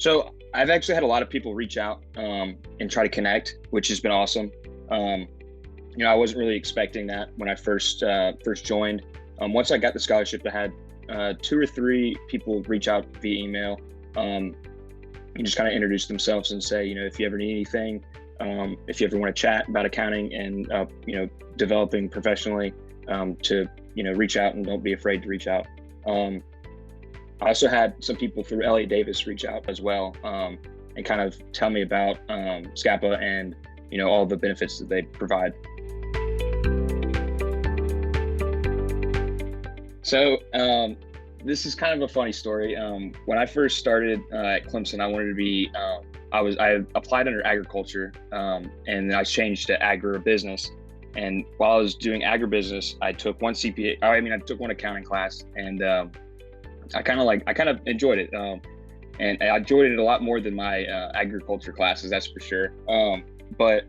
So I've actually had a lot of people reach out and try to connect, which has been awesome. Um, I wasn't really expecting that when I first joined. Once I got the scholarship, I had two or three people reach out via email um, and just kind of introduce themselves and say, if you ever need anything, if you ever want to chat about accounting and developing professionally, to reach out and don't be afraid to reach out. I also had some people through Elliott Davis reach out as well, and kind of tell me about SCAPA and all the benefits that they provide. So this is kind of a funny story. When I first started at Clemson, I wanted to be I applied under agriculture, and then I changed to agribusiness. And while I was doing agribusiness, I took one CPA. I took one accounting class, and I kind of enjoyed it, and I enjoyed it a lot more than my agriculture classes, that's for sure. But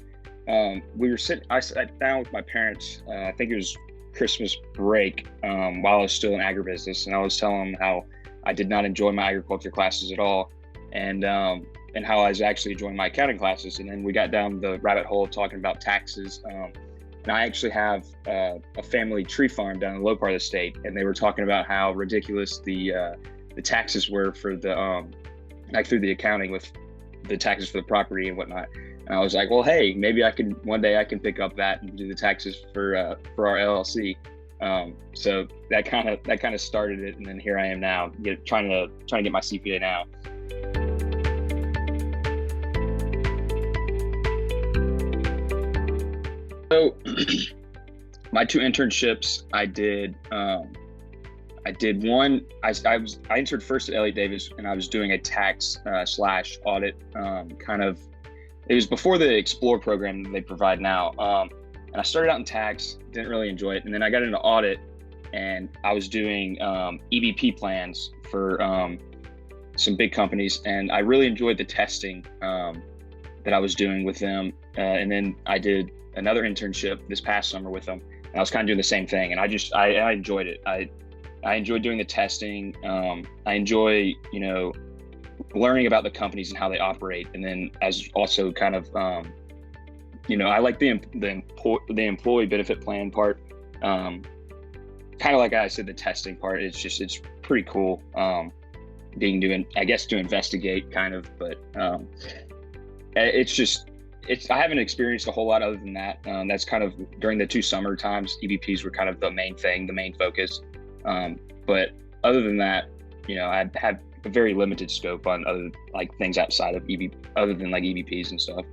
I sat down with my parents. I think it was Christmas break, while I was still in agribusiness, and I was telling them how I did not enjoy my agriculture classes at all, and how I was actually enjoying my accounting classes. And then we got down the rabbit hole of talking about taxes. And I actually have a family tree farm down in the low part of the state, and they were talking about how ridiculous the taxes were for the through the accounting with the taxes for the property and whatnot. And I was like, well, hey, maybe one day I can pick up that and do the taxes for our LLC. So that kind of started it, and then here I am now, trying to get my CPA now. So my two internships, I did one. I entered first at Elliott Davis, and I was doing a tax slash audit it was before the Explore program that they provide now. And I started out in tax, didn't really enjoy it, and then I got into audit, and I was doing EBP plans for some big companies, and I really enjoyed the testing that I was doing with them. And then I did another internship this past summer with them, and I was kind of doing the same thing, and I enjoyed it. I enjoy doing the testing. I enjoy learning about the companies and how they operate, and then as also kind of I like the employee benefit plan part. Kind of like I said, the testing part. It's pretty cool. To investigate kind of, but I haven't experienced a whole lot other than that. That's kind of during the two summer times, EBPs were kind of the main thing, the main focus. But other than that, I have a very limited scope on other things outside of other than EBPs and stuff.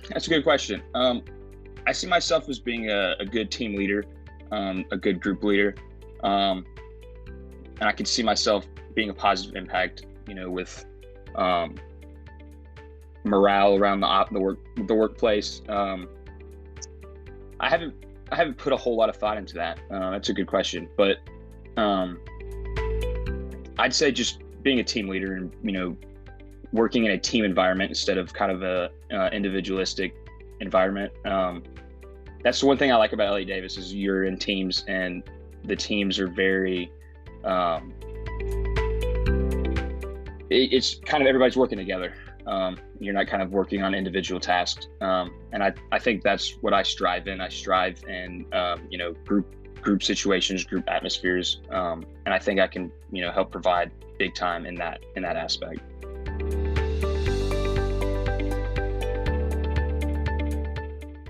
That's a good question. I see myself as being a good team leader, a good group leader. And I can see myself being a positive impact, with morale around the workplace. I haven't put a whole lot of thought into that. That's a good question, but I'd say just being a team leader and working in a team environment instead of kind of a individualistic environment. That's the one thing I like about Elliott Davis is you're in teams, and the teams are very it's kind of everybody's working together. You're not kind of working on individual tasks. And I think that's what I strive in. I strive in, group situations, group atmospheres. And I think I can, help provide big time in that aspect.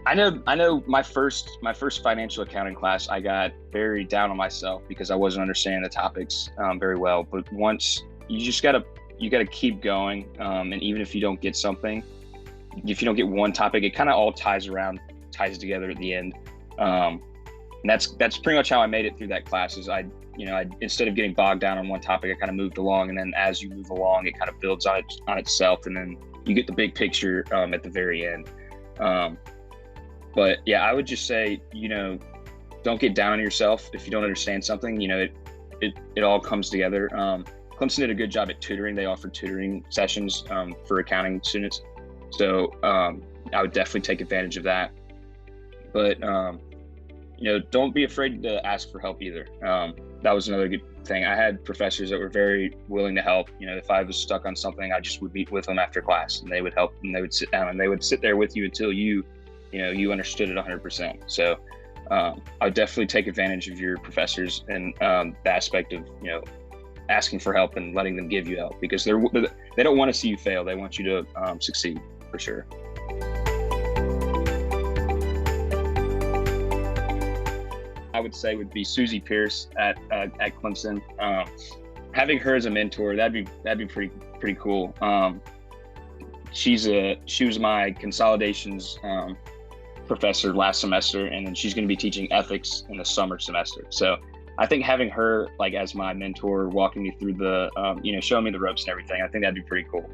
I know my first financial accounting class, I got very down on myself because I wasn't understanding the topics very well. But once you gotta keep going, and even if you don't get something, if you don't get one topic, it kind of all ties together at the end. And that's pretty much how I made it through that class. Is I instead of getting bogged down on one topic, I kind of moved along, and then as you move along, it kind of builds on itself, and then you get the big picture at the very end. But yeah, I would just say, don't get down on yourself if you don't understand something. It all comes together. Clemson did a good job at tutoring. They offered tutoring sessions for accounting students. So I would definitely take advantage of that. But don't be afraid to ask for help either. That was another good thing. I had professors that were very willing to help. If I was stuck on something, I just would meet with them after class, and they would help, and they would sit down, and they would sit there with you until you understood it 100%. So I would definitely take advantage of your professors and the aspect of asking for help and letting them give you help, because they don't want to see you fail. They want you to succeed for sure. I would say would be Susie Pierce at Clemson. Having her as a mentor, that'd be pretty cool. She was my consolidations professor last semester, and then she's going to be teaching ethics in the summer semester. So I think having her as my mentor, walking me through the showing me the ropes and everything, I think that'd be pretty cool.